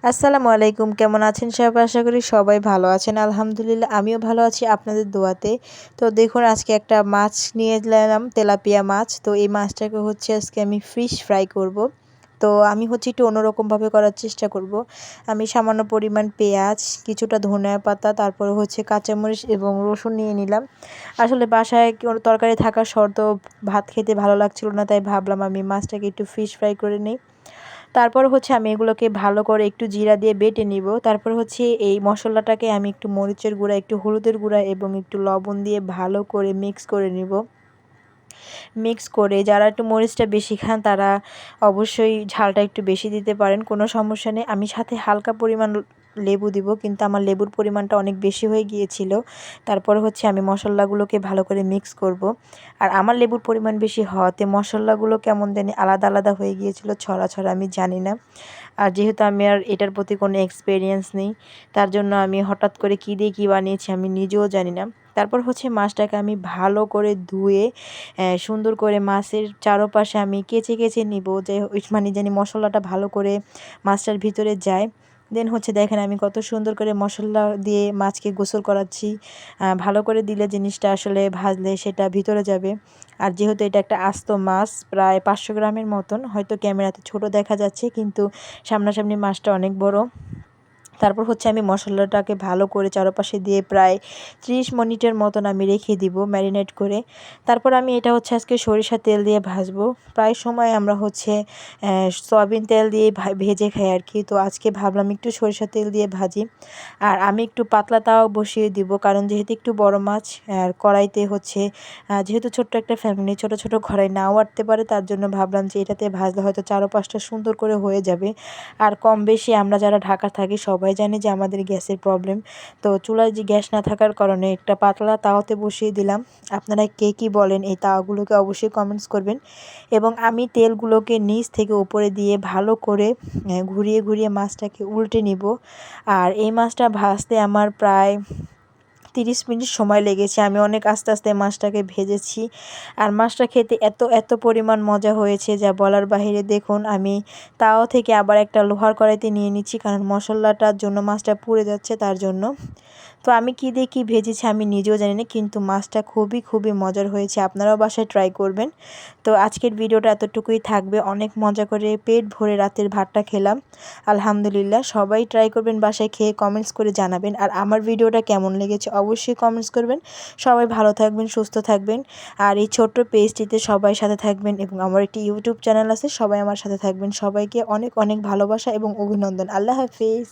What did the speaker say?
আসসালামু আলাইকুম, কেমন আছেন সবাই? আশা করি সবাই ভালো আছেন। আলহামদুলিল্লাহ আমিও ভালো আছি আপনাদের দোয়াতে। তো দেখুন আজকে একটা মাছ নিয়ে এলাম, তেলাপিয়া মাছ। তো এই মাছটাকে আজকে আমি ফিশ ফ্রাই করব। তো আমি একটু অন্যরকমভাবে করার চেষ্টা করব। আমি সামান্য পরিমাণ পেঁয়াজ, কিছুটা ধনিয়া পাতা, তারপরে কাঁচামরিচ এবং রসুন নিয়ে নিলাম। আসলে বাসায় কোনো তরকারি থাকা সত্ত্বেও ভাত খেতে ভালো লাগছিল না, তাই ভাবলাম আমি মাছটাকে একটু ফিশ ফ্রাই করে নিই। তারপর আমি এগুলোকে ভালো করে একটু জিরা দিয়ে বেটে নিব। তারপর এই মশলাটাকে আমি একটু মরিচের গুঁড়া, একটু হলুদের গুঁড়া এবং একটু লবণ দিয়ে ভালো করে মিক্স করে নিব। মিক্স করে যারা একটু মরিচটা বেশি খান তারা অবশ্যই ঝালটা একটু বেশি দিতে পারেন, কোনো সমস্যা নেই। আমি সাথে হালকা পরিমাণ লেবু দিব, কিন্তু আমার লেবুর পরিমাণটা অনেক বেশি হয়ে গিয়েছিল। তারপর আমি মশলাগুলোকে ভালো করে মিক্স করব। আর আমার লেবুর পরিমাণ বেশি হওয়াতে মশলাগুলো কেমন জানি আলাদা আলাদা হয়ে গিয়েছিল, ছড়া ছড়া, আমি জানি না। আর যেহেতু আমি আর এটার প্রতি কোনো এক্সপিরিয়েন্স নেই, তার জন্য আমি হঠাৎ করে কী দিয়ে কী বানিয়েছি আমি নিজেও জানি না। তারপর মাছটাকে আমি ভালো করে ধুয়ে সুন্দর করে মাছের চারপাশে আমি কেচে কেচে নিব, যে মানে জানি মশলাটা ভালো করে মাছটার ভিতরে যায়। দেন দেখেন আমি কত সুন্দর করে মশলা দিয়ে মাছকে গোসল করাচ্ছি। ভালো করে দিলে জিনিসটা আসলে ভাজলে সেটা ভিতরে যাবে। আর যেহেতু এটা একটা আস্ত মাছ, প্রায় 500 গ্রামের মতন, হয়তো ক্যামেরাতে ছোট দেখা যাচ্ছে কিন্তু সামনাসামনি মাছটা অনেক বড়। তারপর আমি মশলাটাকে ভালো করে চারপাশে দিয়ে প্রায় 30 মিনিটের মতন আমি রেখে দিব ম্যারিনেট করে। তারপর আমি এটা আজকে সরিষার তেল দিয়ে ভাজবো। প্রায় সময় আমরা সয়াবিন তেল দিয়ে ভেজে খাই আর কি। তো আজকে ভাবলাম একটু সরিষার তেল দিয়ে ভাজি। আর আমি একটু পাতলা তাওয়া বসিয়ে দিব, কারণ যেহেতু একটু বড় মাছ, আর কড়াইতে যেহেতু ছোট্ট একটা ফ্যামিলি, ছোট ছোট কড়াই নাও আটতে পারে, তার জন্য ভাবলাম যে এটাতে ভাজলে হয়তো 4-5টা সুন্দর করে হয়ে যাবে। আর কম বেশি আমরা যারা ঢাকা থাকি সবাই জানি যে আমাদের গ্যাসের প্রবলেম। তো চুলায় যে গ্যাস না থাকার কারণে একটা পাতলা তাওয়াতে বসিয়ে দিলাম। আপনারা কে কী বলেন এই তাওয়াগুলোকে অবশ্যই কমেন্টস করবেন। এবং আমি তেলগুলোকে নিচ থেকে উপরে দিয়ে ভালো করে ঘুরিয়ে ঘুরিয়ে মাছটাকে উল্টে নিব। আর এই মাছটা ভাজতে আমার প্রায় 30 মিনিট সময় লেগেছে। আমি অনেক আস্তে আস্তে মাছটাকে ভেজেছি। আর মাছটা খেতে এত এত পরিমাণ মজা হয়েছে যা বলার বাহিরে। দেখুন আমি তাও থেকে আবার একটা লোহার কড়াইতে নিয়ে নিচ্ছি, কারণ মশলাটার জন্য মাছটা পুড়ে যাচ্ছে, তার জন্য। তো আমি কী দিয়ে কী ভেজেছি আমি নিজেও জানি না, কিন্তু মাছটা খুবই খুবই মজার হয়েছে। আপনারাও বাসায় ট্রাই করবেন। তো আজকের ভিডিওটা এতটুকুই থাকবে। অনেক মজা করে পেট ভরে রাতের ভাতটা খেলাম আলহামদুলিল্লাহ। সবাই ট্রাই করবেন, বাসায় খেয়ে কমেন্টস করে জানাবেন। আর আমার ভিডিওটা কেমন লেগেছে অবশ্যই কমেন্টস করবেন। সবাই ভালো থাকবেন, সুস্থ থাকবেন। আর এই ছোট্ট পেজটিতে সবাই সাথে থাকবেন, এবং আমার একটি ইউটিউব চ্যানেল আছে, সবাই আমার সাথে থাকবেন। সবাইকে অনেক অনেক ভালোবাসা এবং অভিনন্দন। আল্লাহ হাফিজ।